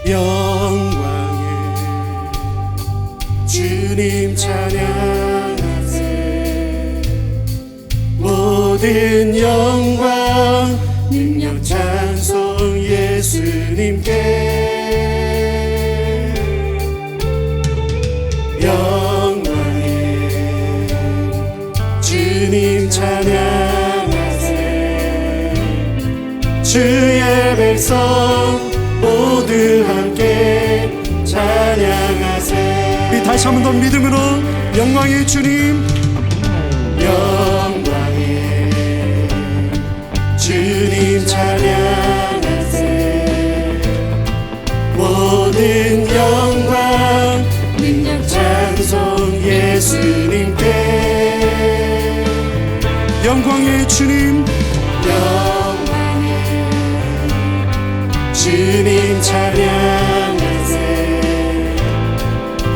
영광의 주님 찬양하세. 모든 영광 능력 찬송 예수님께. 영광의 주님 찬양하세. 주의 백성 모두 함께 찬양하세. 우리 다시 한 번 더 믿음으로 영광의 주님, 영광의 주님 찬양하세. 모든 영광 능력 찬송 예수님께. 영광의 주님, 영광의 주님 찬양하세.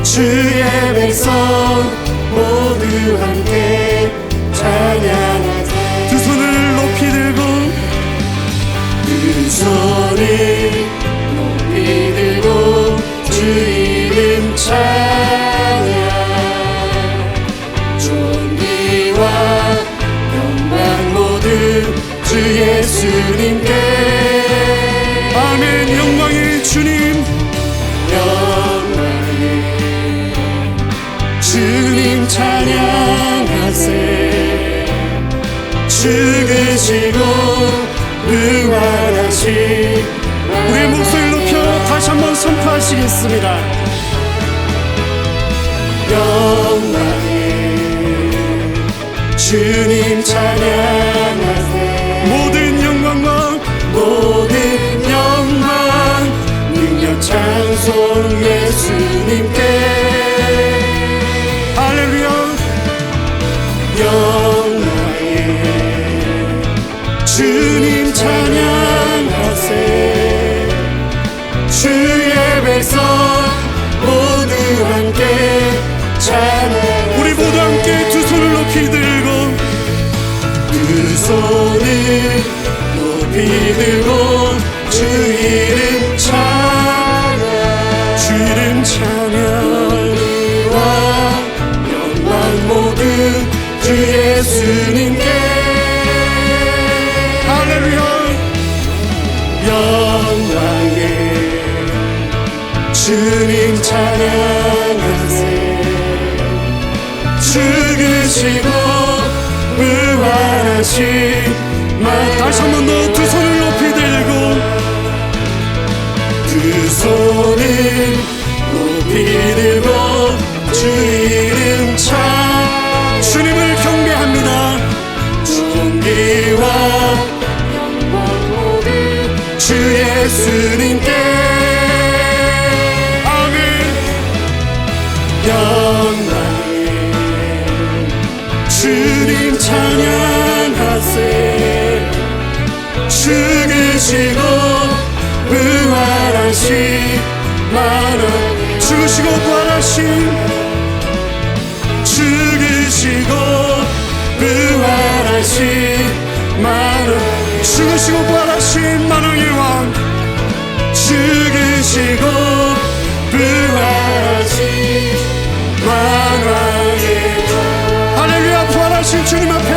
주의 백성 모두 함께 찬양하세. 두 손을 높이 들고, 두 손을 높이 들고 주 이름 찬양. 존귀와 영광 모두 주 예수님께. 아멘. 영광의 주님, 영광의 주님 찬양하세. 죽으시고 부활하신 우리의 목소리를 높여 다시 한번 선포하시겠습니다. 영광의 주님 찬양하세. 모든 영광과 모든 영광 능력 찬송 예수님께. 할렐루야. 영광의 주님 찬양하세. 주의 백성 모두 함께 찬양. 우리 모두 함께 두 손을 높이 들고, 두 손을 높이 들고 주 이름 찬양. 주 이름 찬양. 영광 모두 주 예수님께. 할렐루야. 영광의 주님 찬양하세. 죽으시고 부활하신 다시 한 번 더 두 손을 높이 들고, 두 손을 높이 들고 주 이름 찬. 주님을 경배합니다. 존귀와 영광 모두 주 예수님께. 아멘. 영광의 주님 찬양하세. 죽으시고 부활하신 만왕. 죽으시고 부활하신, 죽으시고 부활하신 만왕. 죽으시고 부활하신 만왕의 왕. 죽으시고 부활하신 만왕의 왕. 할렐루야. 부활하신 주님 앞에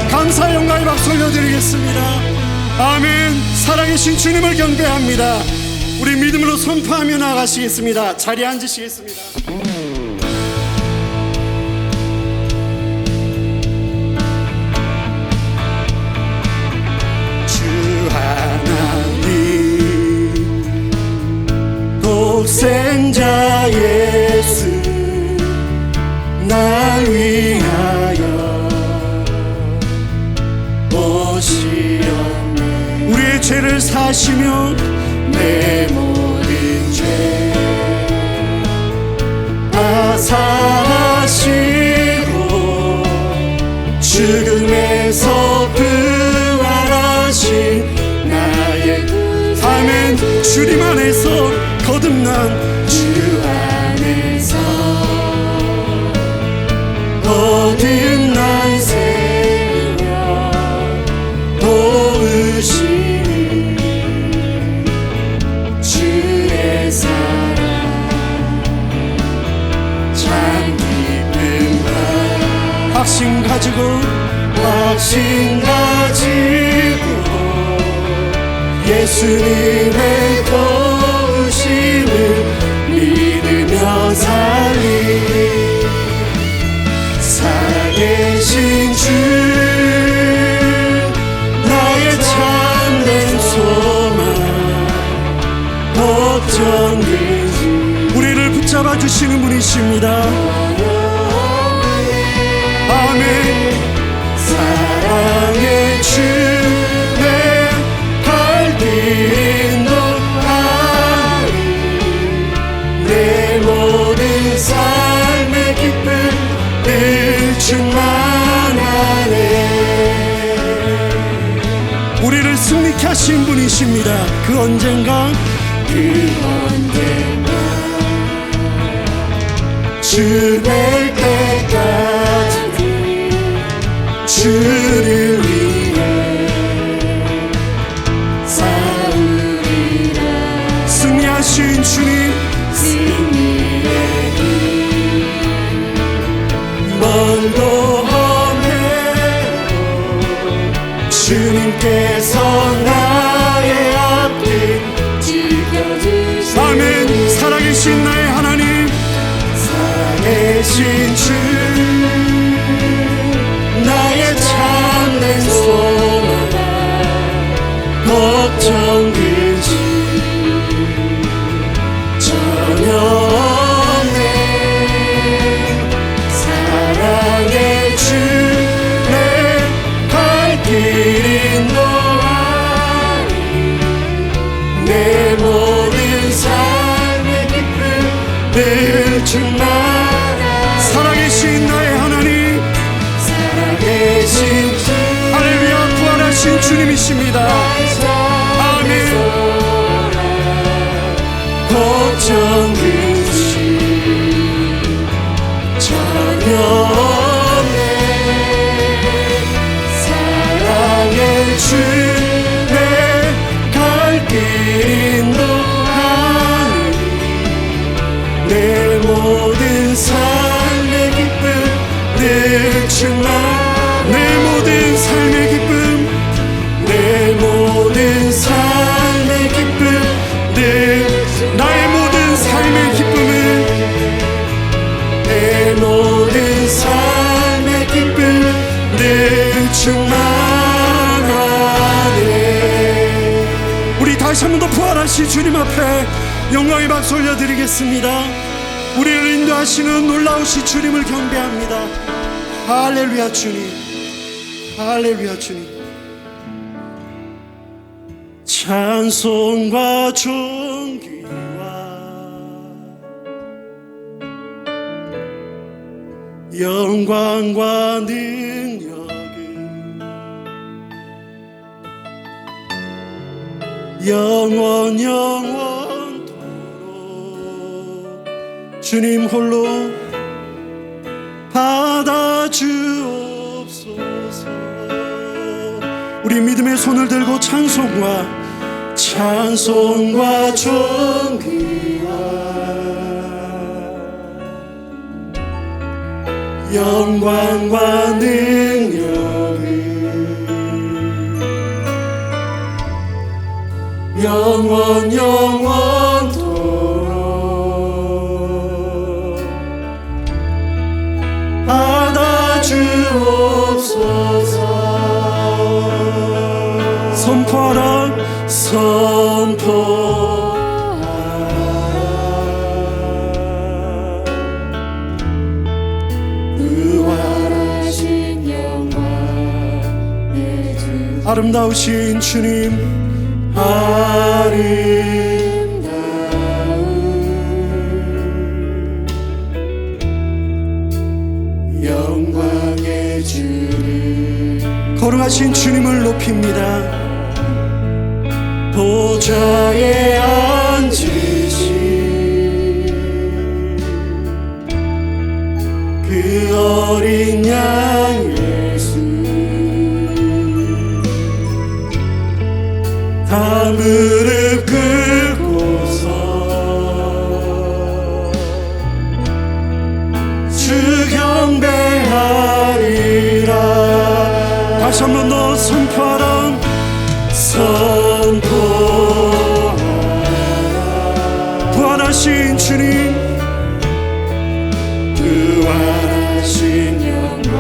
감사 영광의 박수 올려드리겠습니다. 아멘. 살아계신 주님을 경배합니다. 우리 믿음으로 선포하며 나아가시겠습니다. 자리에 앉으시겠습니다. 주 하나님 독생자 예수 날 위하여 오시었네. 우리의 죄를 사시며 내 모든 죄 다 사시고 죽음에서 부활하신 나의 아멘. 주님 안에서 거듭난 주 안에서 거듭난 생명 도우시니 주의 확신 가지고 예수님의 도우심을 믿으며 살리 살아계신 주 나의 참된 소망 걱정되지 우리를 붙잡아 주시는 분이십니다. 아멘. 사랑의 주 내 갈 길 인도하리 내 모든 삶의 기쁨 늘 충만하네. 우리를 승리케 하신 분이십니다. 그 언젠가 주 뵐 때까지 주를 위해 싸우리라. 승리하신 주님 멀고 험해도 주님께서 나의 앞길 지켜주시네. 아멘. 살아계신 나의 하나님 살아계신 주 나의 참된 소망 걱정되지 전혀 없네. 사랑의 주 내 갈 길 인도하리 내 모든 삶의 기쁨 늘 충만하리. 살아계신 나의 하나님 할렐루야. 부활하신 주님이십니다. 아멘. 걱정되지 전혀 없네. 사랑의 주 내 갈 길 인도하니 내 모든 삶의 기쁨 늘 충만 내 모든 삶의 기쁨 내 모든 삶의 기쁨 늘 나의 모든 삶의 기쁨은 내 모든 삶의 기쁨 늘 충만하네. 우리 다시 한 번 더 부활하신 주님 앞에 영광의 박수 올려드리겠습니다. 우리를 인도하시는 놀라우신 주님을 경배합니다. 할렐루야 주님, 할렐루야 주님. 찬송과 존귀와 영광과 능력은 영원 영원토록 주님 홀로 받아주옵소서. 우리 믿음의 손을 들고 찬송과 존귀와 영광과 능력은 영원 영원토록 받아주옵소서. 선포하라 부활하신 영광 내 주 아름다우신 주님 영광의 주를 거룩하신 주님을 높입니다. 보좌에 앉으신 그 어린 양 예수 다 무릎 꿇고서 주 경배하리. 다시 한 번 더 선포하라. 선포하라. 부활하신 주님, 부활하신 영광,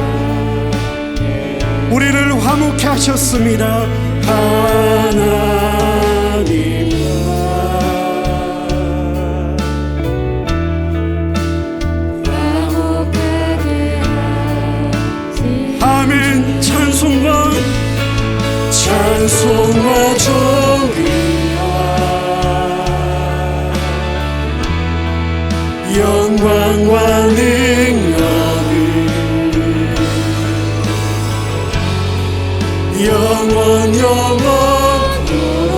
우리를 화목케 하셨습니다. 하나님 아멘. 찬송과 존귀와 영광과 능력을 영원 영원토록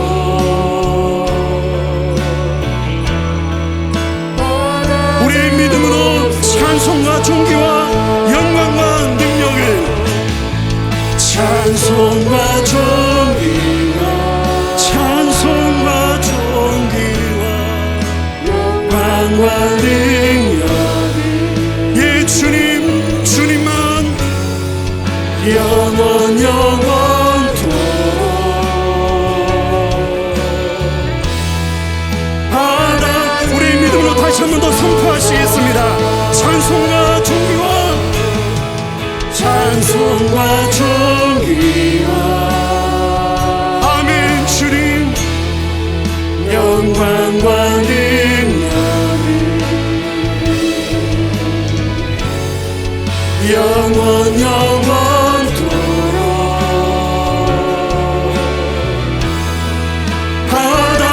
우리의 믿음으로 찬송과 존귀와 영광과 능력을 찬송과 존귀와 찬송과 존귀와 영광과 능력을 예 주님 주님만 영원 영원토록 하나 우리 믿음으로 다시 한 번 더 선포하시겠습니다. 찬송과 존귀와 찬송과 존귀와 아멘. 주님 영광과 능력을 영원 영원토록 하나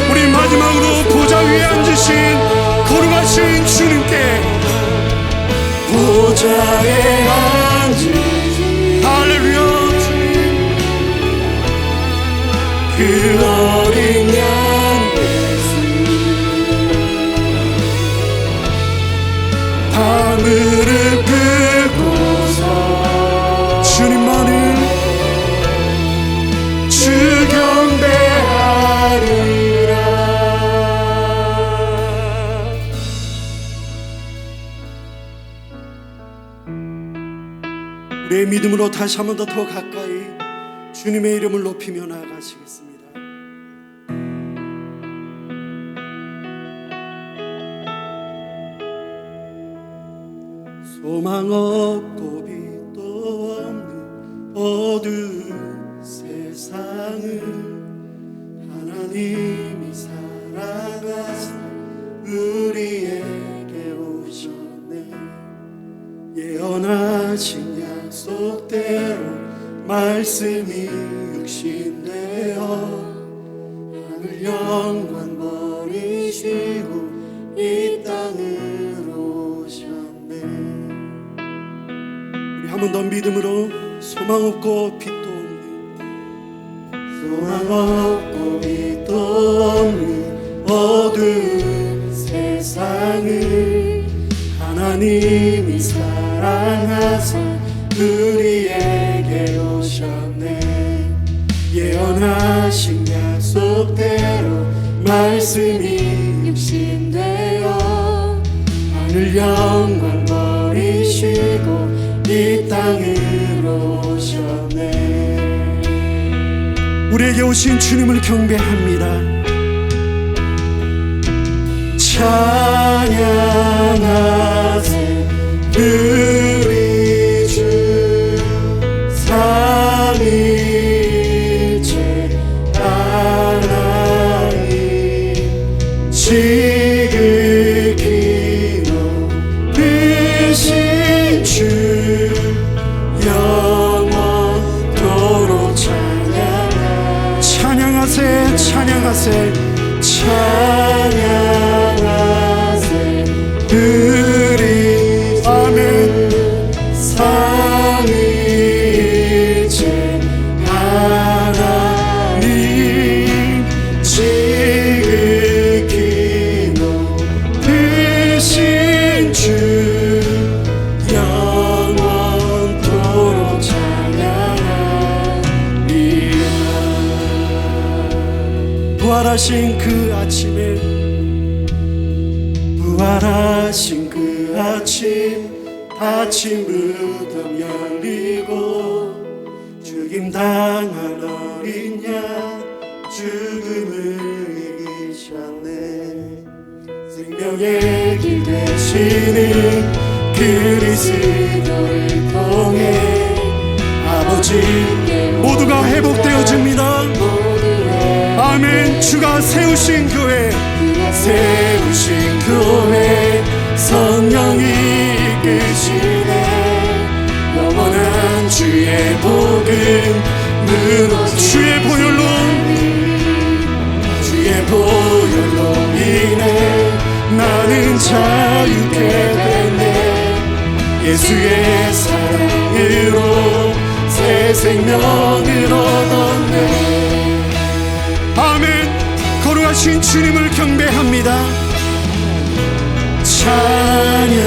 우리 마지막으로 보좌 위에 앉으신 거룩하신 주님께 보좌에 할렐루야. 그 어린 양 예수 다 무릎 꿇고서 주님만을 주 경배하리라. 우리의 믿음으로 다시 한 번 더 가까이 주님의 이름을 높이며 나아가시겠습니다. 소망 없고 빛도 없는 어두운 세상을 하나님이 사랑하사 우리에게 오셨네. 예언하신 약속대로 말씀이 육신되어 하늘 영광 버리시고 이 땅으로 오셨네. 우리 한 번 더 믿음으로 소망 없고 빛도 없는 소망 없고 빛도 없는 어두운 세상을 하나님이 사랑하사 우리에게 오셨네. 예언하신 약속대로 말씀이 육신되어 하늘 영광 버리시고 이 땅으로 오셨네. 우리에게 오신 주님을 경배합니다. 찬양하세 우리 주 삼위일체 하나님 지극히 높으신 주 영원토록 찬양하세 찬양하세 찬양하세 우리 아멘 삼위일체 하나님 지극히 높으신 주 영원토록 찬양하리라. 부활하신 그 아침에 부활하신 그 아침 무덤 열리고 주 죽임당한 어린 양 죽음을 이기셨네. 생명의 길 되시는 그리스도를 통해 아버지께 모두가 회복되어집니다. 아멘. 주가 세우신 교회, 세우신 교회, 성령이 이끄시네. 영원한 주의 복음으로, 주의 보혈로, 주의 보혈로 인해 나는 자유케 됐네. 예수의 사랑으로 새 생명을 얻었네. 아멘. 거룩하신 주님을 경배합니다. 찬양하세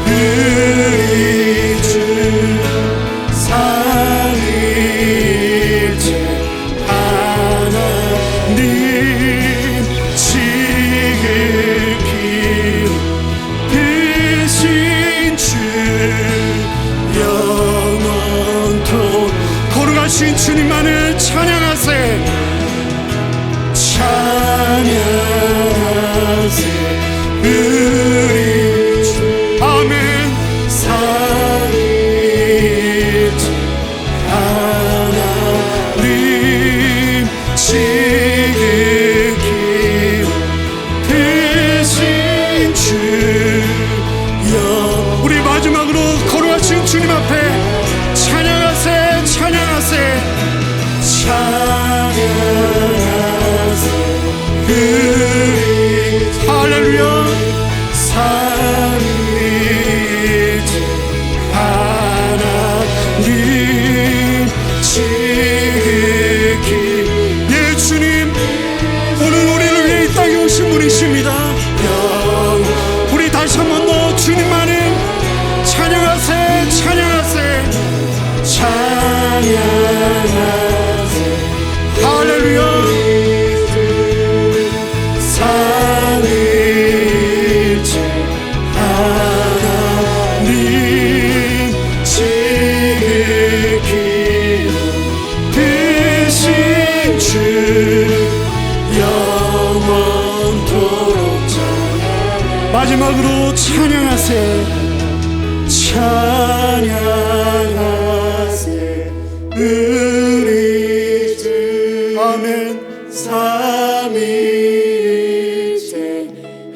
우리 주 삼위일체 하나님, 지극히 크신 주 영원토록 거룩하신 주님만을 찬양하세. 찬양하세 우리 주. 아멘. 삼위일체 하나님, 지극히 크신 주 우리 마지막으로 거룩하신 주님 앞에 찬양하세. 찬양하세. 찬양하세 우리 할렐루야. 삼위일체 하나님, 지극히. 예 주님, 오늘 우리를 위해 이 땅에 오신 분이십니다. 우리 다시 한 번 더 주님만을 찬양하세. 찬양하세. 찬양하세 할렐루야. 삼위일체 하나님, 지극히 크신 주 영원토록 찬양. 마지막으로 찬양하세. 찬양하세 우리 주. 아멘. 삼위일체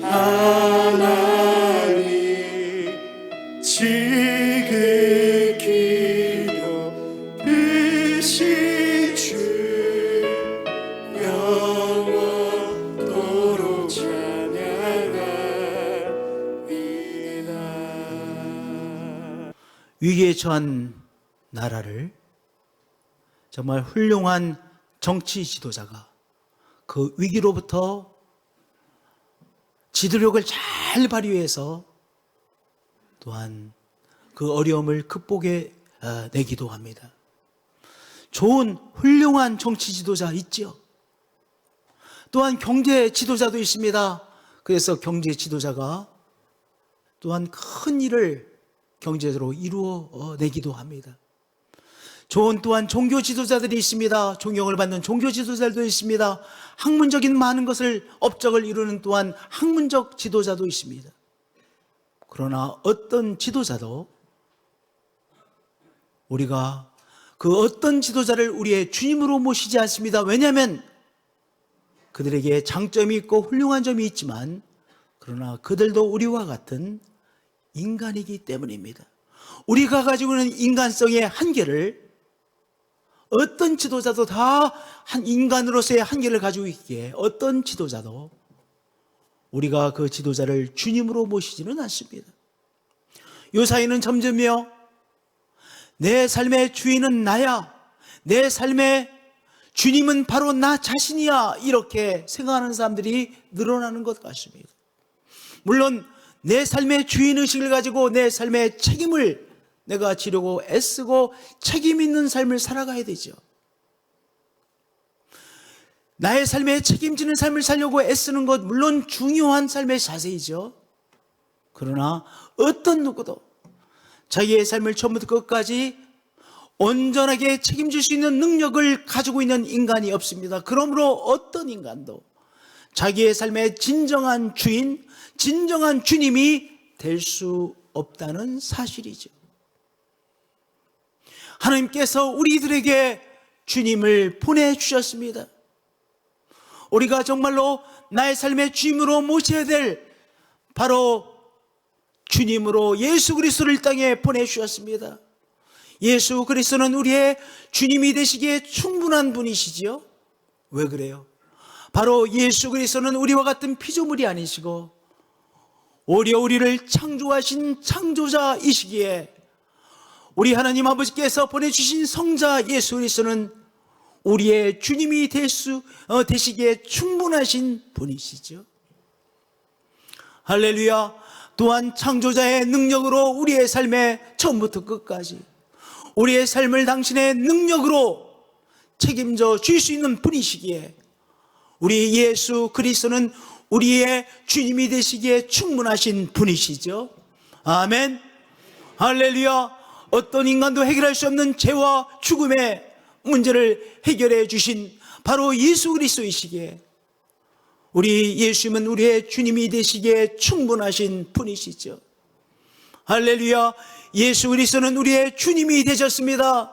하나님, 지극히 크신 주 영원토록 찬양하리이다. 위기에 처한 나라를 정말 훌륭한 정치 지도자가 그 위기로부터 지도력을 잘 발휘해서 또한 그 어려움을 극복해 내기도 합니다. 좋은 훌륭한 정치 지도자 있죠. 또한 경제 지도자도 있습니다. 그래서 경제 지도자가 또한 큰 일을 경제적으로 이루어 내기도 합니다. 좋은 또한 종교 지도자들이 있습니다. 존경을 받는 종교 지도자들도 있습니다. 학문적인 많은 것을 업적을 이루는 또한 학문적 지도자도 있습니다. 그러나 어떤 지도자도 우리가 그 어떤 지도자를 우리의 주님으로 모시지 않습니다. 왜냐하면 그들에게 장점이 있고 훌륭한 점이 있지만 그러나 그들도 우리와 같은 인간이기 때문입니다. 우리가 가지고 있는 인간성의 한계를 어떤 지도자도 다 한 인간으로서의 한계를 가지고 있기에 어떤 지도자도 우리가 그 지도자를 주님으로 모시지는 않습니다. 요사이는 점점요 내 삶의 주인은 나야, 내 삶의 주님은 바로 나 자신이야, 이렇게 생각하는 사람들이 늘어나는 것 같습니다. 물론 내 삶의 주인의식을 가지고 내 삶의 책임을 내가 지려고 애쓰고 책임 있는 삶을 살아가야 되죠. 나의 삶에 책임지는 삶을 살려고 애쓰는 것 물론 중요한 삶의 자세이죠. 그러나 어떤 누구도 자기의 삶을 처음부터 끝까지 온전하게 책임질 수 있는 능력을 가지고 있는 인간이 없습니다. 그러므로 어떤 인간도 자기의 삶의 진정한 주인, 진정한 주님이 될 수 없다는 사실이죠. 하나님께서 우리들에게 주님을 보내주셨습니다. 우리가 정말로 나의 삶의 주님으로 모셔야 될 바로 주님으로 예수 그리스도를 이 땅에 보내주셨습니다. 예수 그리스도는 우리의 주님이 되시기에 충분한 분이시지요. 왜 그래요? 바로 예수 그리스도는 우리와 같은 피조물이 아니시고 오히려 우리를 창조하신 창조자이시기에 우리 하나님 아버지께서 보내주신 성자 예수 그리스도는 우리의 주님이 되시기에 충분하신 분이시죠. 할렐루야. 또한 창조자의 능력으로 우리의 삶에 처음부터 끝까지 우리의 삶을 당신의 능력으로 책임져 줄 수 있는 분이시기에 우리 예수 그리스도는 우리의 주님이 되시기에 충분하신 분이시죠. 아멘. 할렐루야. 어떤 인간도 해결할 수 없는 죄와 죽음의 문제를 해결해 주신 바로 예수 그리스도이시기에 우리 예수님은 우리의 주님이 되시기에 충분하신 분이시죠. 할렐루야. 예수 그리스도는 우리의 주님이 되셨습니다.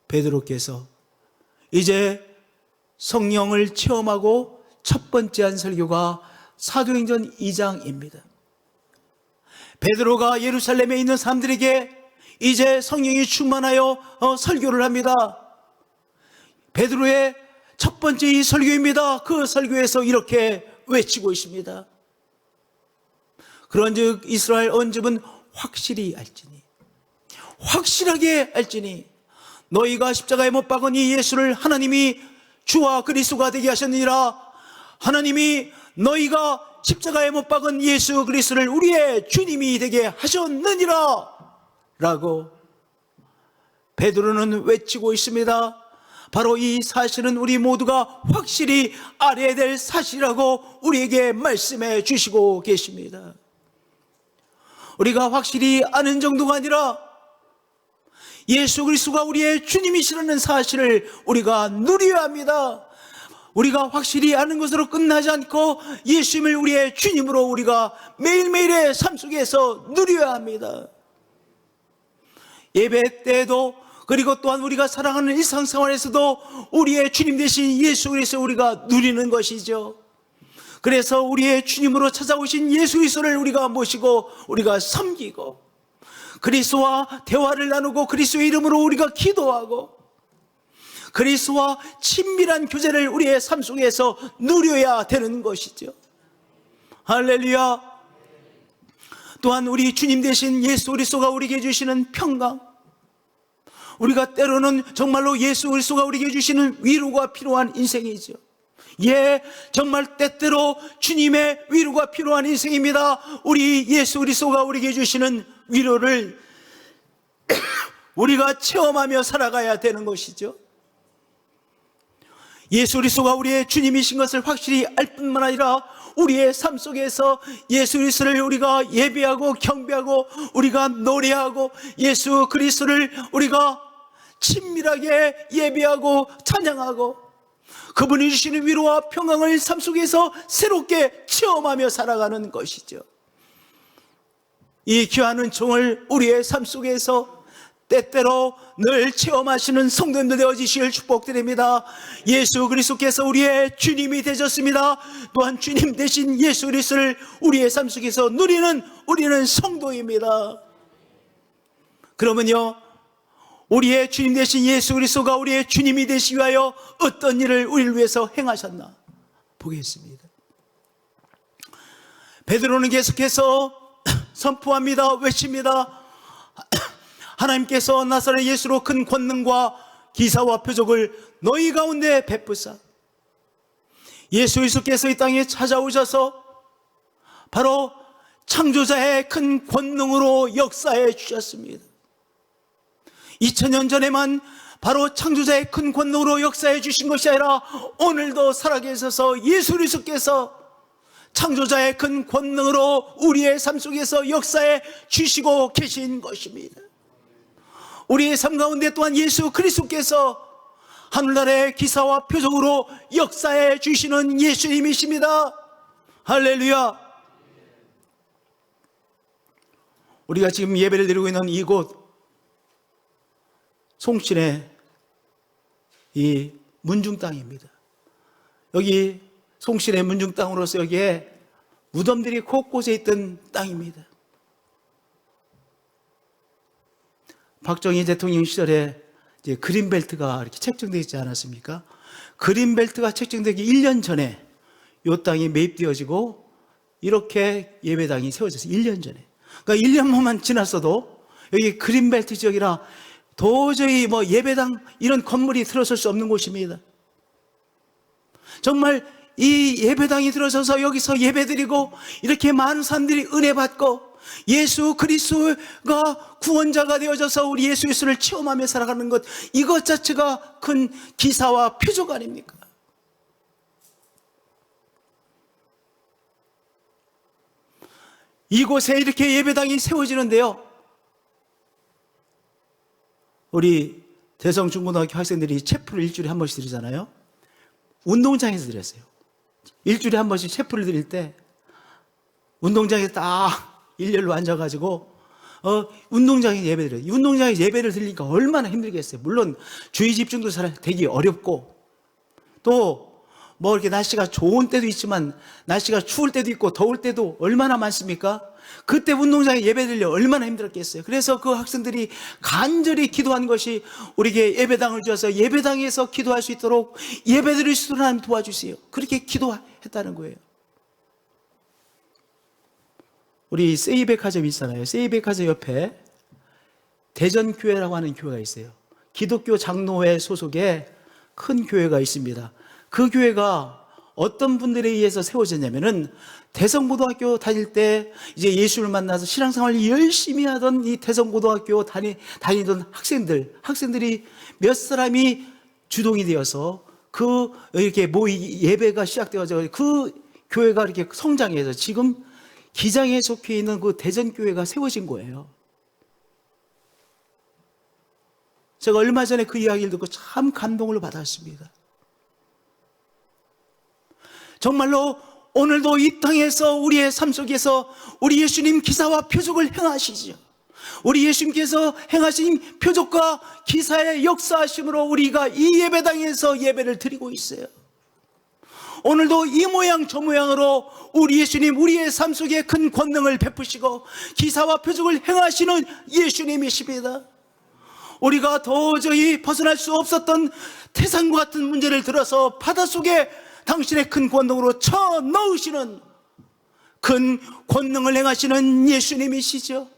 베드로께서 이제 성령을 체험하고 첫 번째 한 설교가 사도행전 2장입니다. 베드로가 예루살렘에 있는 사람들에게 이제 성령이 충만하여 설교를 합니다. 베드로의 첫 번째 이 설교입니다. 그 설교에서 이렇게 외치고 있습니다. 그런즉 이스라엘 온 집은 확실히 알지니, 확실하게 알지니 너희가 십자가에 못 박은 이 예수를 하나님이 주와 그리스도가 되게 하셨느니라. 하나님이 너희가 십자가에 못 박은 예수 그리스도를 우리의 주님이 되게 하셨느니라 라고 베드로는 외치고 있습니다. 바로 이 사실은 우리 모두가 확실히 알아야 될 사실이라고 우리에게 말씀해 주시고 계십니다. 우리가 확실히 아는 정도가 아니라 예수 그리스도가 우리의 주님이시라는 사실을 우리가 누려야 합니다. 우리가 확실히 아는 것으로 끝나지 않고 예수님을 우리의 주님으로 우리가 매일매일의 삶 속에서 누려야 합니다. 예배 때에도 그리고 또한 우리가 살아가는 일상생활에서도 우리의 주님 되신 예수 그리스도 우리가 누리는 것이죠. 그래서 우리의 주님으로 찾아오신 예수 그리스도를 우리가 모시고 우리가 섬기고 그리스도와 대화를 나누고 그리스도의 이름으로 우리가 기도하고 그리스도와 친밀한 교제를 우리의 삶 속에서 누려야 되는 것이죠. 할렐루야. 또한 우리 주님 되신 예수 그리스도가 우리에게 주시는 평강, 우리가 때로는 정말로 예수 그리스도가 우리에게 주시는 위로가 필요한 인생이죠. 예, 정말 때때로 주님의 위로가 필요한 인생입니다. 우리 예수 그리스도가 우리에게 주시는 위로를 우리가 체험하며 살아가야 되는 것이죠. 예수 그리스도가 우리의 주님이신 것을 확실히 알 뿐만 아니라 우리의 삶 속에서 예수 그리스도를 우리가 예배하고 경배하고 우리가 노래하고 예수 그리스도를 우리가 친밀하게 예배하고 찬양하고 그분이 주시는 위로와 평강을 삶 속에서 새롭게 체험하며 살아가는 것이죠. 이 귀한 은총을 우리의 삶 속에서 때때로 늘 체험하시는 성도님들 되어지시길 축복드립니다. 예수 그리스도께서 우리의 주님이 되셨습니다. 또한 주님 되신 예수 그리스도를 우리의 삶 속에서 누리는 우리는 성도입니다. 그러면요, 우리의 주님 되신 예수 그리스도가 우리의 주님이 되시기 위하여 어떤 일을 우리를 위해서 행하셨나 보겠습니다. 베드로는 계속해서 선포합니다. 외칩니다. 하나님께서 나사렛 예수로 큰 권능과 기사와 표적을 너희 가운데 베푸사 예수 그리스도께서 이 땅에 찾아오셔서 바로 창조자의 큰 권능으로 역사해 주셨습니다. 2000년 전에만 바로 창조자의 큰 권능으로 역사해 주신 것이 아니라 오늘도 살아계셔서 예수 그리스도께서 창조자의 큰 권능으로 우리의 삶 속에서 역사해 주시고 계신 것입니다. 우리의 삶 가운데 또한 예수 그리스도께서 하늘나라의 기사와 표적으로 역사해 주시는 예수님이십니다. 할렐루야. 우리가 지금 예배를 드리고 있는 이곳 송신의 이 문중 땅입니다. 여기 송신의 문중 땅으로서 여기에 무덤들이 곳곳에 있던 땅입니다. 박정희 대통령 시절에 이제 그린벨트가 이렇게 책정되어 있지 않았습니까? 그린벨트가 책정되기 1년 전에 이 땅이 매입되어지고 이렇게 예배당이 세워졌어요. 1년 전에. 그러니까 1년만 지났어도 여기 그린벨트 지역이라 도저히 뭐 예배당 이런 건물이 들어설 수 없는 곳입니다. 정말 이 예배당이 들어서서 여기서 예배드리고 이렇게 많은 사람들이 은혜 받고 예수 그리스도가 구원자가 되어져서 우리 예수 그리스도를 체험하며 살아가는 것, 이것 자체가 큰 기사와 표적 아닙니까? 이곳에 이렇게 예배당이 세워지는데요, 우리 대성중고등학교 학생들이 체프를 일주일에 한 번씩 드리잖아요. 운동장에서 드렸어요. 일주일에 한 번씩 체프를 드릴 때 운동장에 딱 일렬로 앉아가지고 운동장에 예배를 드려요. 운동장에 예배를 드리니까 얼마나 힘들겠어요. 물론 주의 집중도 잘 되기 어렵고, 또 뭐 이렇게 날씨가 좋은 때도 있지만 날씨가 추울 때도 있고 더울 때도 얼마나 많습니까? 그때 운동장에 예배 드리려 얼마나 힘들었겠어요. 그래서 그 학생들이 간절히 기도한 것이 우리에게 예배당을 주어서 예배당에서 기도할 수 있도록 예배 드릴 수 있도록 하나님 도와주세요. 그렇게 기도했다는 거예요. 우리 세이백화점이 있잖아요. 세이백화점 옆에 대전교회라고 하는 교회가 있어요. 기독교 장로회 소속의 큰 교회가 있습니다. 그 교회가 어떤 분들에 의해서 세워졌냐면은 대성고등학교 다닐 때 이제 예수를 만나서 신앙생활을 열심히 하던 이 대성고등학교 다니던 학생들이 몇 사람이 주동이 되어서 그 이렇게 예배가 시작되어서 그 교회가 이렇게 성장해서 지금 기장에 속해 있는 그 대전교회가 세워진 거예요. 제가 얼마 전에 그 이야기를 듣고 참 감동을 받았습니다. 정말로 오늘도 이 땅에서 우리의 삶 속에서 우리 예수님 기사와 표적을 행하시죠. 우리 예수님께서 행하신 표적과 기사의 역사하심으로 우리가 이 예배당에서 예배를 드리고 있어요. 오늘도 이 모양 저 모양으로 우리 예수님, 우리의 삶 속에 큰 권능을 베푸시고 기사와 표적을 행하시는 예수님이십니다. 우리가 도저히 벗어날 수 없었던 태산과 같은 문제를 들어서 바닷속에 당신의 큰 권능으로 쳐 넣으시는 큰 권능을 행하시는 예수님이시죠.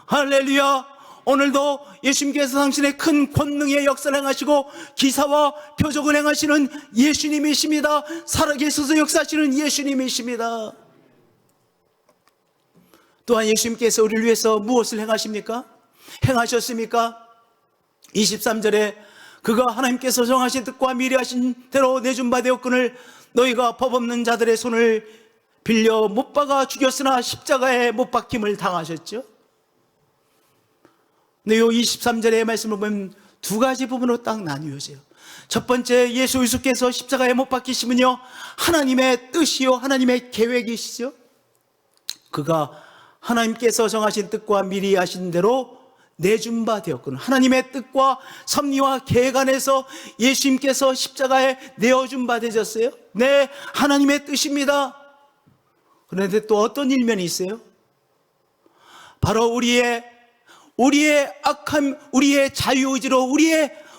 할렐루야. 오늘도 예수님께서 당신의 큰 권능의 역사를 행하시고 기사와 표적을 행하시는 예수님이십니다. 살아계셔서 역사하시는 예수님이십니다. 또한 예수님께서 우리를 위해서 무엇을 행하십니까? 행하셨습니까? 23절에 그가 하나님께서 정하신 뜻과 미리 하신 대로 내준 바 되었거늘 너희가 법 없는 자들의 손을 빌려 못 박아 죽였으나 십자가에 못 박힘을 당하셨죠. 근데 이 23절의 말씀을 보면 두 가지 부분으로 딱 나뉘어져요. 첫 번째, 예수 그리스도께서 십자가에 못 박히심은요 하나님의 뜻이요 하나님의 계획이시죠. 그가 하나님께서 정하신 뜻과 미리 하신 대로 내준 바 되었거든. 하나님의 뜻과 섭리와 계획 안에서 예수님께서 십자가에 내어준 바 되셨어요. 네, 하나님의 뜻입니다. 그런데 또 어떤 일면이 있어요? 바로 우리의 악함, 우리의 자유의지로,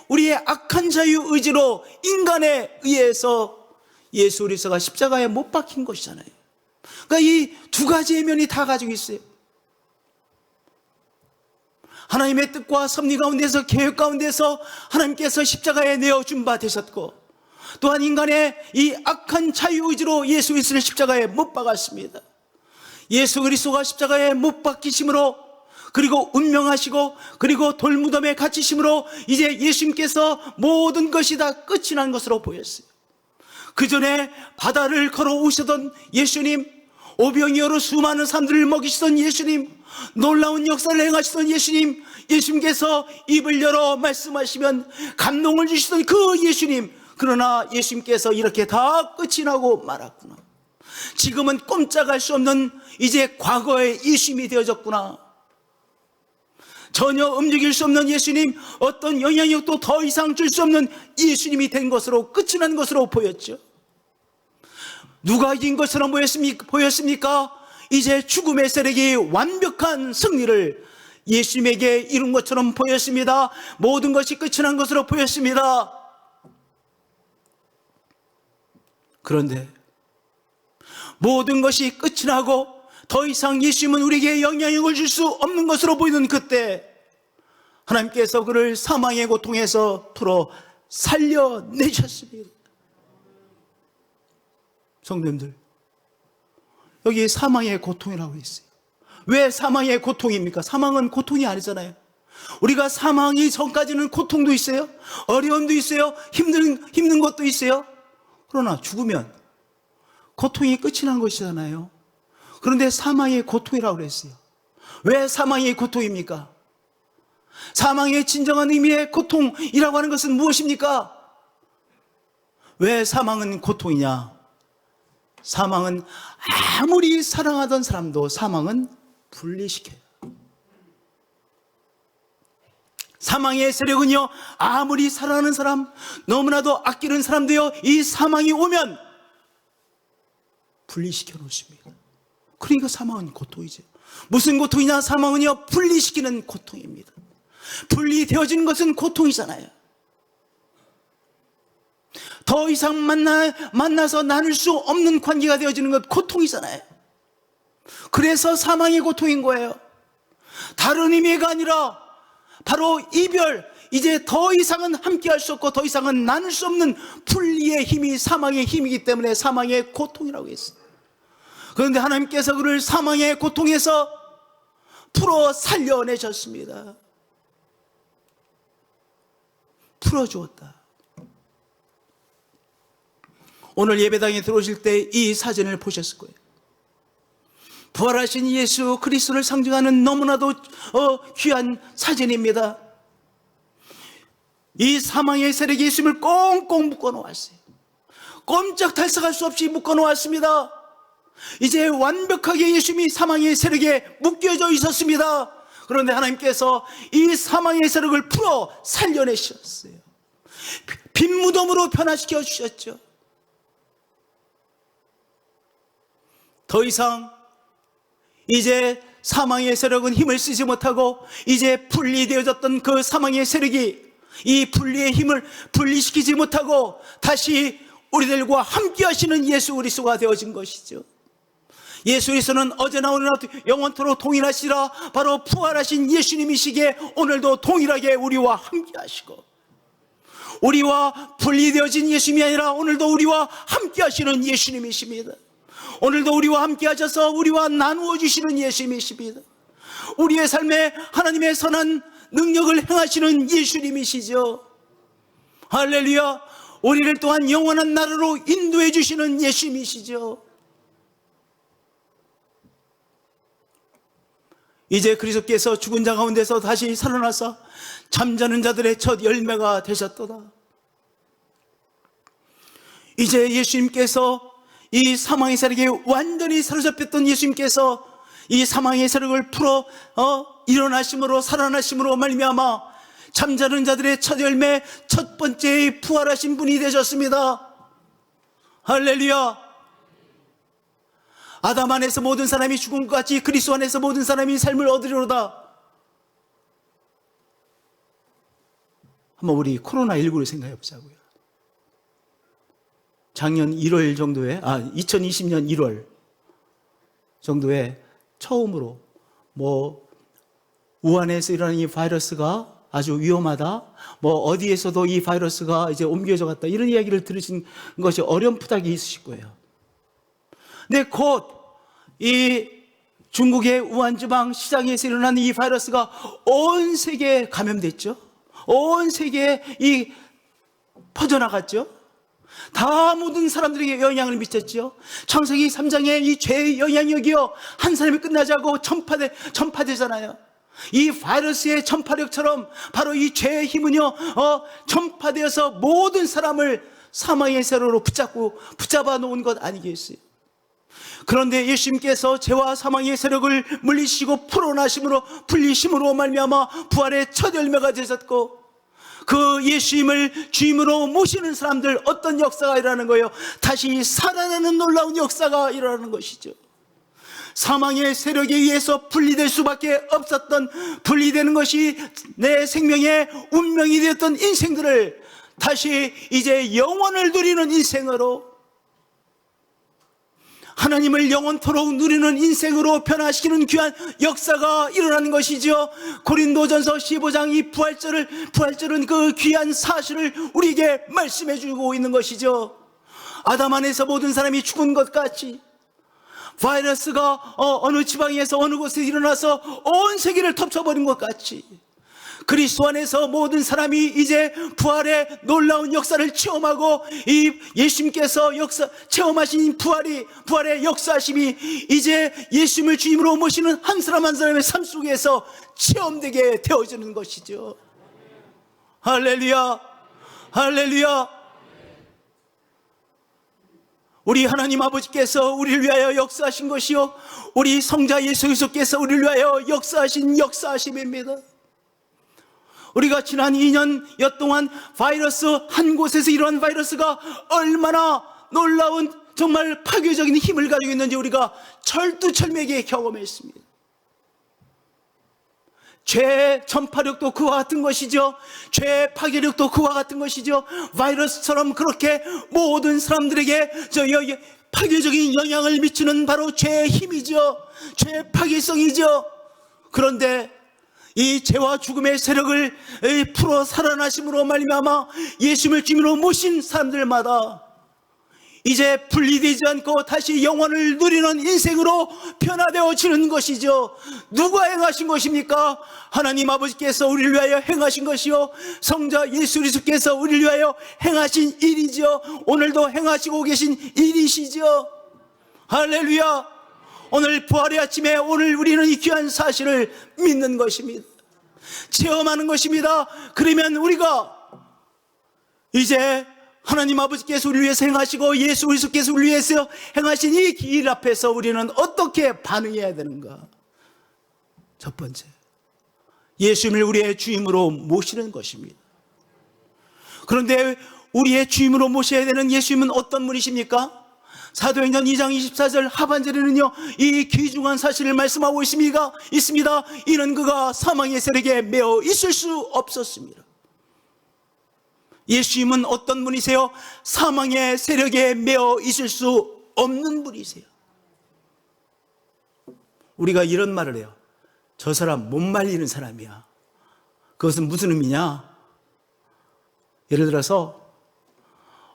우리의 악한 자유의지로 인간에 의해서 예수 그리스도가 십자가에 못 박힌 것이잖아요. 그러니까 이 두 가지의 면이 다 가지고 있어요. 하나님의 뜻과 섭리 가운데서, 계획 가운데서 하나님께서 십자가에 내어준 바 되셨고, 또한 인간의 이 악한 자유의지로 예수 그리스도를 십자가에 못 박았습니다. 예수 그리스도가 십자가에 못 박히심으로, 그리고 운명하시고, 그리고 돌무덤에 갇히심으로 이제 예수님께서 모든 것이 다 끝이 난 것으로 보였어요. 그 전에 바다를 걸어오시던 예수님, 오병이어로 수많은 사람들을 먹이시던 예수님, 놀라운 역사를 행하시던 예수님, 예수님께서 입을 열어 말씀하시면 감동을 주시던 그 예수님, 그러나 예수님께서 이렇게 다 끝이 나고 말았구나. 지금은 꼼짝할 수 없는 이제 과거의 예수님이 되어졌구나. 전혀 움직일 수 없는 예수님, 어떤 영향력도 더 이상 줄 수 없는 예수님이 된 것으로, 끝이 난 것으로 보였죠. 누가 이긴 것처럼 보였습니까? 이제 죽음의 세력이 완벽한 승리를 예수님에게 이룬 것처럼 보였습니다. 모든 것이 끝이 난 것으로 보였습니다. 그런데 모든 것이 끝이 나고 더 이상 예수님은 우리에게 영향력을 줄 수 없는 것으로 보이는 그때, 하나님께서 그를 사망의 고통에서 풀어 살려내셨습니다. 성도님들, 여기 사망의 고통이라고 있어요. 왜 사망의 고통입니까? 사망은 고통이 아니잖아요. 우리가 사망이 전까지는 고통도 있어요, 어려움도 있어요, 힘든 것도 있어요. 그러나 죽으면 고통이 끝이 난 것이잖아요. 그런데 사망의 고통이라고 그랬어요. 왜 사망의 고통입니까? 사망의 진정한 의미의 고통이라고 하는 것은 무엇입니까? 왜 사망은 고통이냐? 사망은 아무리 사랑하던 사람도 사망은 분리시켜요. 사망의 세력은요, 아무리 사랑하는 사람, 너무나도 아끼는 사람도요, 이 사망이 오면 분리시켜 놓습니다. 그러니까 사망은 고통이죠. 무슨 고통이냐? 사망은요, 분리시키는 고통입니다. 분리되어지는 것은 고통이잖아요. 더 이상 만나서 나눌 수 없는 관계가 되어지는 것, 고통이잖아요. 그래서 사망의 고통인 거예요. 다른 의미가 아니라 바로 이별, 이제 더 이상은 함께할 수 없고 더 이상은 나눌 수 없는 분리의 힘이 사망의 힘이기 때문에 사망의 고통이라고 했어요. 그런데 하나님께서 그를 사망의 고통에서 풀어 살려내셨습니다. 풀어주었다. 오늘 예배당에 들어오실 때 이 사진을 보셨을 거예요. 부활하신 예수 그리스도를 상징하는 너무나도 귀한 사진입니다. 이 사망의 세력이 예수님을 꽁꽁 묶어 놓았어요. 꼼짝달싹할 수 없이 묶어 놓았습니다. 이제 완벽하게 예수님이 사망의 세력에 묶여져 있었습니다. 그런데 하나님께서 이 사망의 세력을 풀어 살려내셨어요. 빈 무덤으로 변화시켜 주셨죠. 더 이상 이제 사망의 세력은 힘을 쓰지 못하고 이제 분리되어졌던 그 사망의 세력이 이 분리의 힘을 분리시키지 못하고 다시 우리들과 함께 하시는 예수 그리스도가 되어진 것이죠. 예수 그리스도는 어제나 오늘나 영원토록 동일하시라. 바로 부활하신 예수님이시기에 오늘도 동일하게 우리와 함께 하시고, 우리와 분리되어진 예수님이 아니라 오늘도 우리와 함께 하시는 예수님이십니다. 오늘도 우리와 함께 하셔서 우리와 나누어 주시는 예수님이십니다. 우리의 삶에 하나님의 선한 능력을 행하시는 예수님이시죠. 할렐루야. 우리를 또한 영원한 나라로 인도해 주시는 예수님이시죠. 이제 그리스도께서 죽은 자 가운데서 다시 살아나서 잠자는 자들의 첫 열매가 되셨도다. 이제 예수님께서 이 사망의 세력에 완전히 사로잡혔던 예수님께서 이 사망의 세력을 풀어 일어나심으로 살아나심으로 말미암아 잠자는 자들의 첫 열매, 첫 번째 부활하신 분이 되셨습니다. 할렐루야. 아담 안에서 모든 사람이 죽은 것 같이 그리스도 안에서 모든 사람이 삶을 얻으리로다. 한번 우리 코로나19를 생각해 보자고요. 작년 1월 정도에 2020년 1월 정도에 처음으로 우한에서 일어나는 이 바이러스가 아주 위험하다, 어디에서도 이 바이러스가 이제 옮겨져 갔다, 이런 이야기를 들으신 것이 어렴풋하게 있으실 거예요. 근데 곧 이 중국의 우한 지방 시장에서 일어난 이 바이러스가 온 세계에 감염됐죠. 온 세계에 퍼져나갔죠. 다 모든 사람들에게 영향을 미쳤지요. 창세기 3장의 이 죄의 영향력이요, 한 사람이 끝나지 않고 전파되잖아요. 이 바이러스의 전파력처럼 바로 이 죄의 힘은요, 전파되어서 모든 사람을 사망의 세로로 붙잡아 놓은 것 아니겠어요? 그런데 예수님께서 죄와 사망의 세력을 물리시고 분리심으로 말미암아 부활의 첫 열매가 되셨고, 그 예수님을 주임으로 모시는 사람들 어떤 역사가 일어나는 거예요? 다시 살아나는 놀라운 역사가 일어나는 것이죠. 사망의 세력에 의해서 분리될 수밖에 없었던, 분리되는 것이 내 생명의 운명이 되었던 인생들을 다시 이제 영원을 누리는 인생으로, 하나님을 영원토록 누리는 인생으로 변화시키는 귀한 역사가 일어나는 것이죠. 고린도전서 15장 이 부활절은 그 귀한 사실을 우리에게 말씀해 주고 있는 것이죠. 아담 안에서 모든 사람이 죽은 것 같이 바이러스가 어느 지방에서 어느 곳에 일어나서 온 세계를 덮쳐버린 것 같이 그리스도 안에서 모든 사람이 이제 부활의 놀라운 역사를 체험하고, 이 예수님께서 체험하신 부활의 역사심이 이제 예수님을 주임으로 모시는 한 사람 한 사람의 삶 속에서 체험되게 되어지는 것이죠. 할렐루야, 할렐루야. 우리 하나님 아버지께서 우리를 위하여 역사하신 것이요, 우리 성자 예수 그리스도께서 우리를 위하여 역사하신 역사하심입니다. 우리가 지난 2년여 동안 바이러스, 한 곳에서 일어난 바이러스가 얼마나 놀라운 정말 파괴적인 힘을 가지고 있는지 우리가 철두철미하게 경험했습니다. 죄의 전파력도 그와 같은 것이죠. 죄의 파괴력도 그와 같은 것이죠. 바이러스처럼 그렇게 모든 사람들에게 파괴적인 영향을 미치는 바로 죄의 힘이죠. 죄의 파괴성이죠. 그런데 이 죄와 죽음의 세력을 풀어 살아나심으로 말미암아 예수님을 주님으로 모신 사람들마다 이제 분리되지 않고 다시 영원을 누리는 인생으로 변화되어지는 것이죠. 누가 행하신 것입니까? 하나님 아버지께서 우리를 위하여 행하신 것이요, 성자 예수 그리스도께서 우리를 위하여 행하신 일이죠. 오늘도 행하시고 계신 일이시죠. 할렐루야. 오늘 부활의 아침에 오늘 우리는 이 귀한 사실을 믿는 것입니다. 체험하는 것입니다. 그러면 우리가 이제 하나님 아버지께서 우리를 위해서 행하시고 예수 그리스도께서 우리를 위해서 행하신 이 길 앞에서 우리는 어떻게 반응해야 되는가? 첫 번째, 예수님을 우리의 주임으로 모시는 것입니다. 그런데 우리의 주임으로 모셔야 되는 예수님은 어떤 분이십니까? 사도행전 2장 24절 하반절에는요, 이 귀중한 사실을 말씀하고 있습니다. 이는 그가 사망의 세력에 매어 있을 수 없었습니다. 예수님은 어떤 분이세요? 사망의 세력에 매어 있을 수 없는 분이세요. 우리가 이런 말을 해요. 저 사람 못 말리는 사람이야. 그것은 무슨 의미냐? 예를 들어서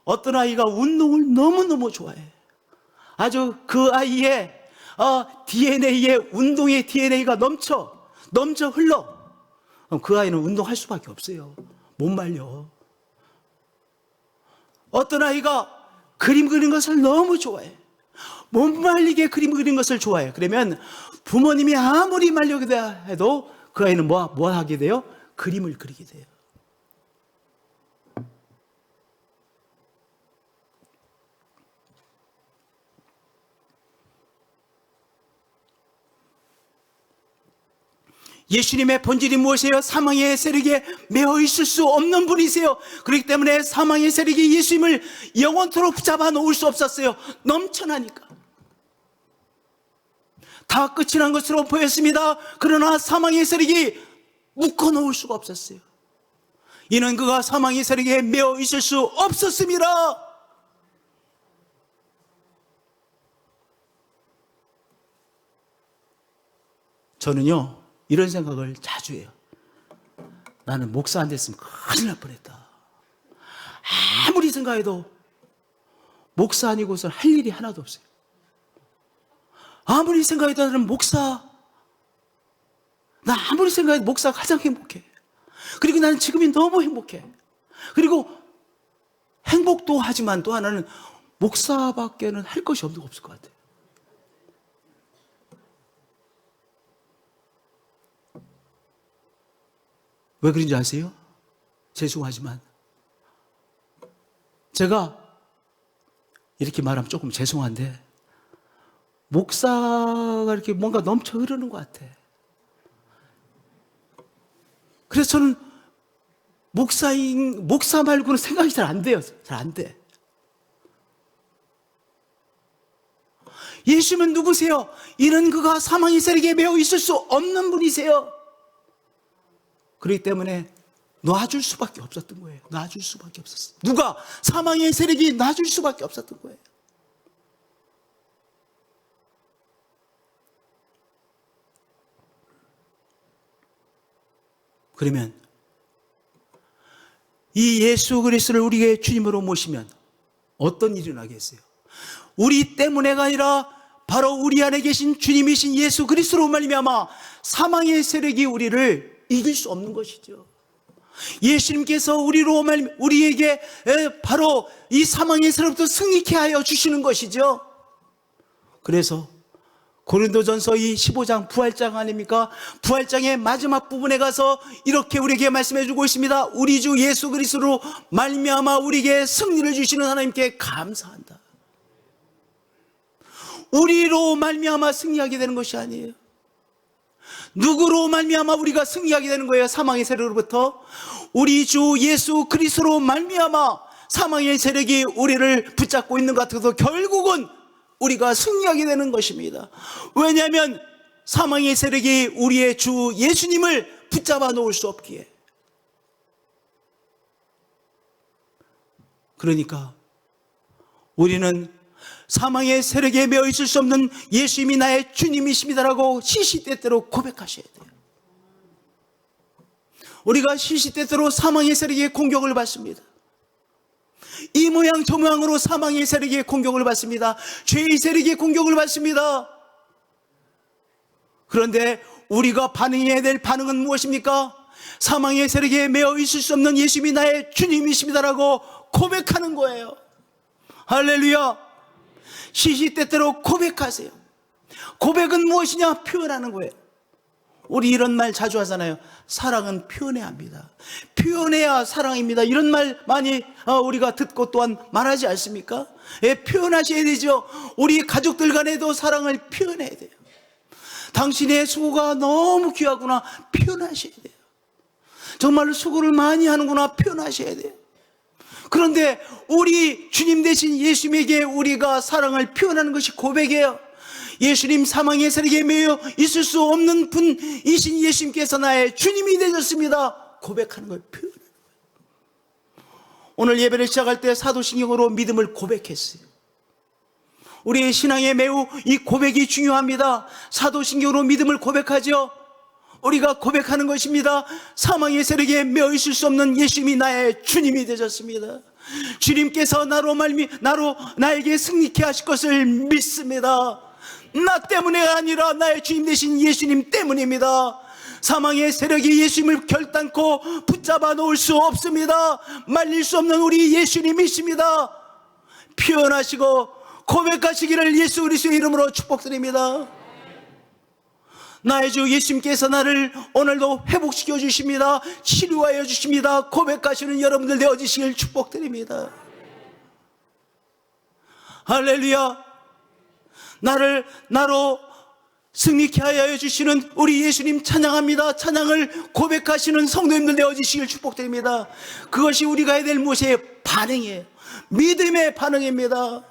어떤 아이가 운동을 너무너무 좋아해. 아주 그 아이의 DNA에 운동의 DNA가 넘쳐 흘러. 그럼 그 아이는 운동할 수밖에 없어요. 못 말려. 어떤 아이가 그림 그리는 것을 너무 좋아해. 못 말리게 그림 그리는 것을 좋아해. 그러면 부모님이 아무리 말려고 해도 그 아이는 뭐 하게 돼요? 그림을 그리게 돼요. 예수님의 본질이 무엇이에요? 사망의 세력에 매어 있을 수 없는 분이세요. 그렇기 때문에 사망의 세력이 예수님을 영원토록 붙잡아 놓을 수 없었어요. 넘쳐나니까. 다 끝이 난 것으로 보였습니다. 그러나 사망의 세력이 묶어 놓을 수가 없었어요. 이는 그가 사망의 세력에 매어 있을 수 없었습니다. 저는요, 이런 생각을 자주 해요. 나는 목사 안 됐으면 큰일 날 뻔했다. 아무리 생각해도 목사 아니고서 할 일이 하나도 없어요. 아무리 생각해도 나는 아무리 생각해도 목사가 가장 행복해. 그리고 나는 지금이 너무 행복해. 그리고 행복도 하지만 또 하나는 목사밖에는 할 것이 없을 것 같아요. 왜 그런지 아세요? 죄송하지만 제가 이렇게 말하면 조금 죄송한데 목사가 이렇게 뭔가 넘쳐 흐르는 것 같아. 그래서 저는 목사 말고는 생각이 잘 안 돼요. 잘 안 돼. 예수님은 누구세요? 이는 그가 사망의 세력에 매여 있을 수 없는 분이세요. 그렇기 때문에 놔줄 수밖에 없었던 거예요. 놔줄 수밖에 없었어요. 누가? 사망의 세력이 놔줄 수밖에 없었던 거예요. 그러면 이 예수 그리스도를 우리의 주님으로 모시면 어떤 일이 나겠어요? 우리 때문에가 아니라 바로 우리 안에 계신 주님이신 예수 그리스도로 말미암아 사망의 세력이 우리를 이길 수 없는 것이죠. 예수님께서 우리에게 바로 이 사망의 세력부터 승리케 하여 주시는 것이죠. 그래서 고린도전서 이 15장 부활장 아닙니까? 부활장의 마지막 부분에 가서 이렇게 우리에게 말씀해 주고 있습니다. 우리 주 예수 그리스도로 말미암아 우리에게 승리를 주시는 하나님께 감사한다. 우리로 말미암아 승리하게 되는 것이 아니에요. 누구로 말미암아 우리가 승리하게 되는 거예요? 사망의 세력으로부터. 우리 주 예수 그리스도로 말미암아 사망의 세력이 우리를 붙잡고 있는 것 같아서 결국은 우리가 승리하게 되는 것입니다. 왜냐하면 사망의 세력이 우리의 주 예수님을 붙잡아 놓을 수 없기에. 그러니까 우리는 사망의 세력에 매어 있을 수 없는 예수님이 나의 주님이십니다라고 시시때때로 고백하셔야 돼요. 우리가 시시때때로 사망의 세력의 공격을 받습니다. 이 모양 저 모양으로 사망의 세력의 공격을 받습니다. 죄의 세력의 공격을 받습니다. 그런데 우리가 반응해야 될 반응은 무엇입니까? 사망의 세력에 매어 있을 수 없는 예수님이 나의 주님이십니다라고 고백하는 거예요. 할렐루야. 시시때때로 고백하세요. 고백은 무엇이냐? 표현하는 거예요. 우리 이런 말 자주 하잖아요. 사랑은 표현해야 합니다. 표현해야 사랑입니다. 이런 말 많이 우리가 듣고 또한 말하지 않습니까? 예, 표현하셔야 되죠. 우리 가족들 간에도 사랑을 표현해야 돼요. 당신의 수고가 너무 귀하구나. 표현하셔야 돼요. 정말로 수고를 많이 하는구나. 표현하셔야 돼요. 그런데 우리 주님 대신 예수님에게 우리가 사랑을 표현하는 것이 고백이에요. 예수님 사망의 세력에 매여 있을 수 없는 분이신 예수님께서 나의 주님이 되셨습니다. 고백하는 걸 표현하는 거예요. 오늘 예배를 시작할 때 사도신경으로 믿음을 고백했어요. 우리의 신앙에 매우 이 고백이 중요합니다. 사도신경으로 믿음을 고백하죠. 우리가 고백하는 것입니다. 사망의 세력에 매어 있을 수 없는 예수님이 나의 주님이 되셨습니다. 주님께서 나에게 승리케 하실 것을 믿습니다. 나 때문에 아니라 나의 주님 되신 예수님 때문입니다. 사망의 세력이 예수님을 결단코 붙잡아 놓을 수 없습니다. 말릴 수 없는 우리 예수님이십니다. 표현하시고 고백하시기를 예수 그리스도의 이름으로 축복드립니다. 나의 주 예수님께서 나를 오늘도 회복시켜 주십니다. 치료하여 주십니다. 고백하시는 여러분들 되어주시길 축복드립니다. 할렐루야. 나로 승리케 하여 주시는 우리 예수님 찬양합니다. 찬양을 고백하시는 성도님들 되어주시길 축복드립니다. 그것이 우리가 해야 될 무엇의 반응이에요. 믿음의 반응입니다.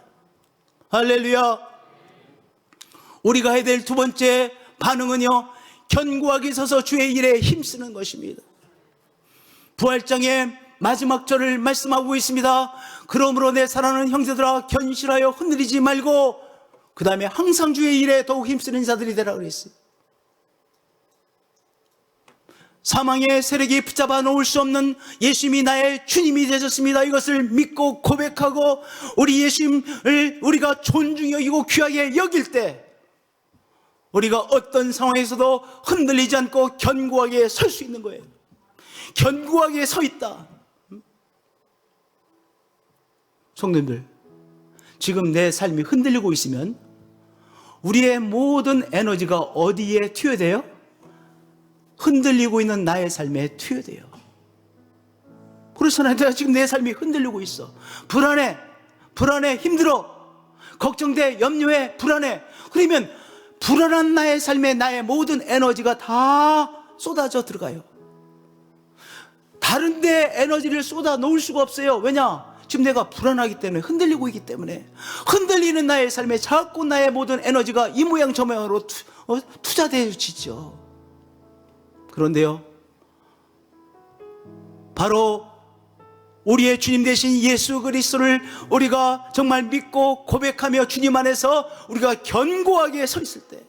할렐루야. 우리가 해야 될 두 번째 반응은요, 견고하게 서서 주의 일에 힘쓰는 것입니다. 부활장의 마지막 절을 말씀하고 있습니다. 그러므로 내 사랑하는 형제들아 견실하여 흔들리지 말고 그 다음에 항상 주의 일에 더욱 힘쓰는 자들이 되라 그랬어요. 사망의 세력이 붙잡아 놓을 수 없는 예수님이 나의 주님이 되셨습니다. 이것을 믿고 고백하고 우리 예수님을 우리가 존중히 여기고 귀하게 여길 때 우리가 어떤 상황에서도 흔들리지 않고 견고하게 설 수 있는 거예요. 견고하게 서 있다. 성도님들, 지금 내 삶이 흔들리고 있으면 우리의 모든 에너지가 어디에 투여돼요? 흔들리고 있는 나의 삶에 투여돼요. 그렇잖아요. 내가 지금 내 삶이 흔들리고 있어. 불안해, 힘들어, 걱정돼, 염려해, 불안해. 그러면 불안한 나의 삶에 나의 모든 에너지가 다 쏟아져 들어가요. 다른 데 에너지를 쏟아 놓을 수가 없어요. 왜냐? 지금 내가 불안하기 때문에, 흔들리고 있기 때문에. 흔들리는 나의 삶에 자꾸 나의 모든 에너지가 이 모양 저 모양으로 투자되어지죠. 그런데요, 바로 우리의 주님 되신 예수 그리스도를 우리가 정말 믿고 고백하며 주님 안에서 우리가 견고하게 서 있을 때,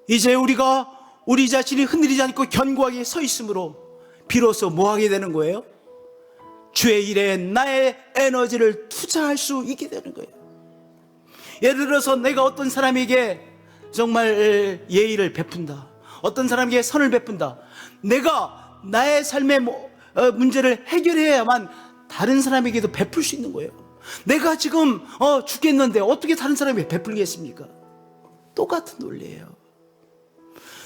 이제 우리가 우리 자신이 흔들리지 않고 견고하게 서 있으므로 비로소 뭐 하게 되는 거예요? 주의 일에 나의 에너지를 투자할 수 있게 되는 거예요. 예를 들어서 내가 어떤 사람에게 정말 예의를 베푼다, 어떤 사람에게 선을 베푼다. 내가 나의 삶의 문제를 해결해야만 다른 사람에게도 베풀 수 있는 거예요. 내가 지금 죽겠는데 어떻게 다른 사람에게 베풀겠습니까? 똑같은 논리예요.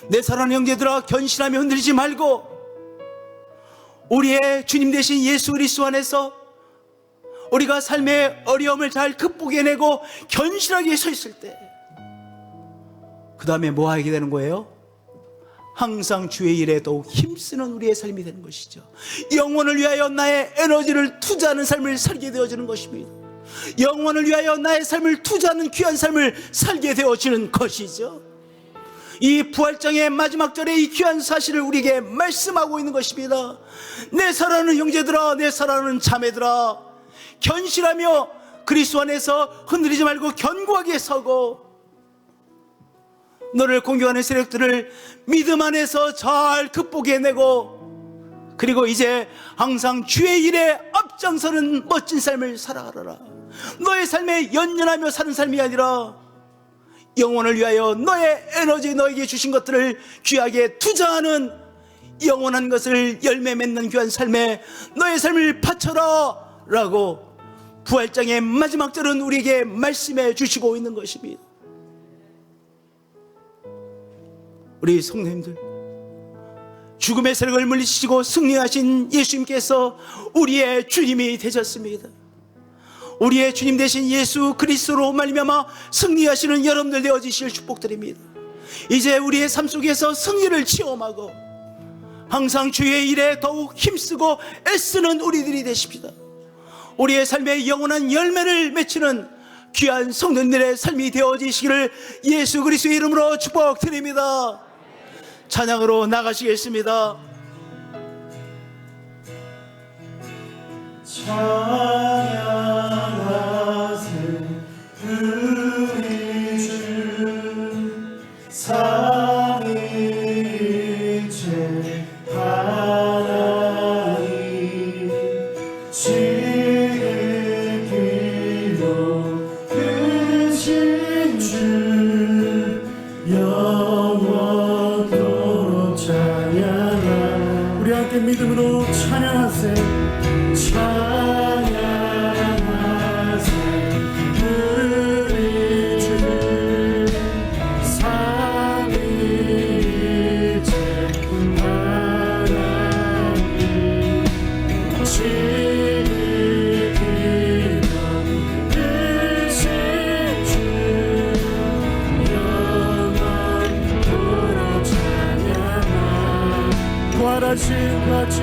내 사랑하는 형제들아, 견실하며 흔들리지 말고 우리의 주님 되신 예수 그리스도 안에서 우리가 삶의 어려움을 잘 극복해내고 견실하게 서 있을 때, 그 다음에 뭐 하게 되는 거예요? 항상 주의 일에 더욱 힘쓰는 우리의 삶이 되는 것이죠. 영혼을 위하여 나의 에너지를 투자하는 삶을 살게 되어지는 것입니다. 영혼을 위하여 나의 삶을 투자하는 귀한 삶을 살게 되어지는 것이죠. 이 부활장의 마지막 절에 이 귀한 사실을 우리에게 말씀하고 있는 것입니다. 내 사랑하는 형제들아, 내 사랑하는 자매들아, 견실하며 그리스도 안에서 흔들리지 말고 견고하게 서고, 너를 공격하는 세력들을 믿음 안에서 잘 극복해내고, 그리고 이제 항상 주의 일에 앞장서는 멋진 삶을 살아가라. 너의 삶에 연연하며 사는 삶이 아니라 영혼을 위하여 너의 에너지, 너에게 주신 것들을 귀하게 투자하는, 영원한 것을 열매 맺는 귀한 삶에 너의 삶을 바쳐라 라고 부활장의 마지막 절은 우리에게 말씀해 주시고 있는 것입니다. 우리 성도님들, 죽음의 세력을 물리치시고 승리하신 예수님께서 우리의 주님이 되셨습니다. 우리의 주님 되신 예수 그리스도로 말미암아 승리하시는 여러분들 되어지실 축복드립니다. 이제 우리의 삶 속에서 승리를 체험하고 항상 주의 일에 더욱 힘쓰고 애쓰는 우리들이 되십시다. 우리의 삶의 영원한 열매를 맺히는 귀한 성도님들의 삶이 되어지시기를 예수 그리스도의 이름으로 축복드립니다. 찬양으로 나가시겠습니다. 찬양하세 우리 주 삼위일체 하나님, 지극히도 크신 주 영원토록 찬양하. 우리 함께 믿음으로 찬양하세. 찬양하세 우리 주 삼위일체 하나님, 지극히도 크신 주 영원토록 찬양하. 부활하신 같이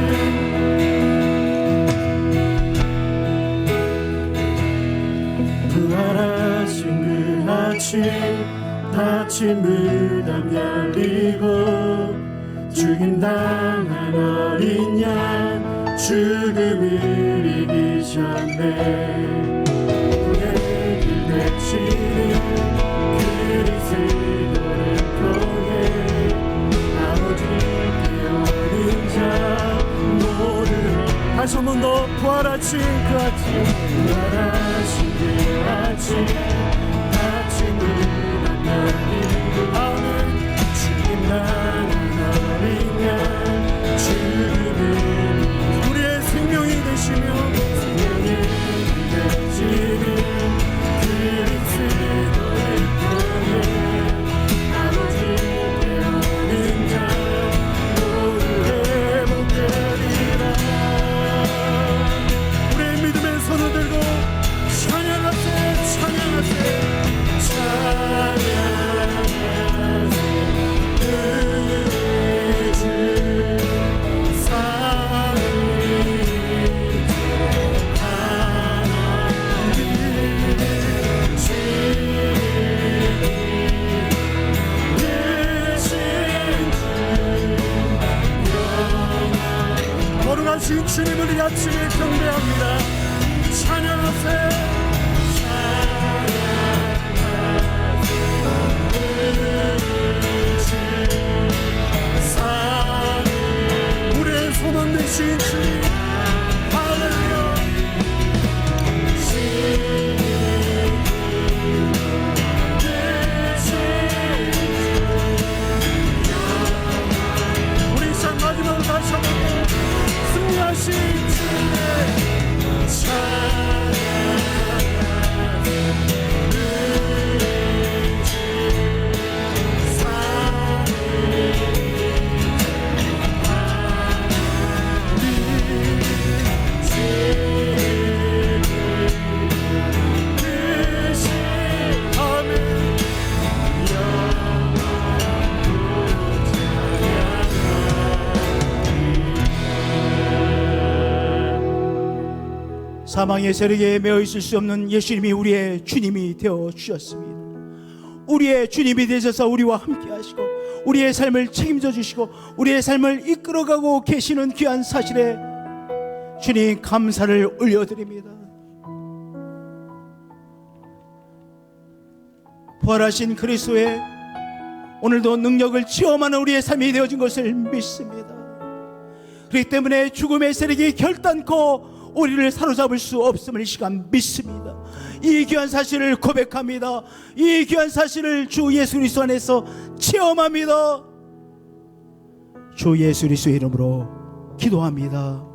부활하신 그 아침, 다친 무덤 열리고 죽임당한 어린 양 죽음을 이기셨네. 우리를 내치는 그리스도를 통해 아버지께 오는 자 모두로 다시 한 번 더 부활하신 그 아침, 부활하신 그 아침, 다친 무덤 열리고 아멘, 죽임당한 어린 양 죽음을 우리의 생명이 되시며 부활하신 주님을 이 아침에 경배합니다. 찬양하세요. 우리의 소망 되신 주님, 할렐루야. 우리 참 마지막으로 다시 한번 승리하신 주님의 찬양. 사망의 세력에 매어 있을 수 없는 예수님이 우리의 주님이 되어 주셨습니다. 우리의 주님이 되셔서 우리와 함께 하시고 우리의 삶을 책임져 주시고 우리의 삶을 이끌어가고 계시는 귀한 사실에 주님 감사를 올려드립니다. 부활하신 그리스도의 오늘도 능력을 체험하는 우리의 삶이 되어진 것을 믿습니다. 그렇기 때문에 죽음의 세력이 결단코 우리를 사로잡을 수 없음을 이 시간 믿습니다. 이 귀한 사실을 고백합니다. 이 귀한 사실을 주 예수 그리스도 안에서 체험합니다. 주 예수 그리스도의 이름으로 기도합니다.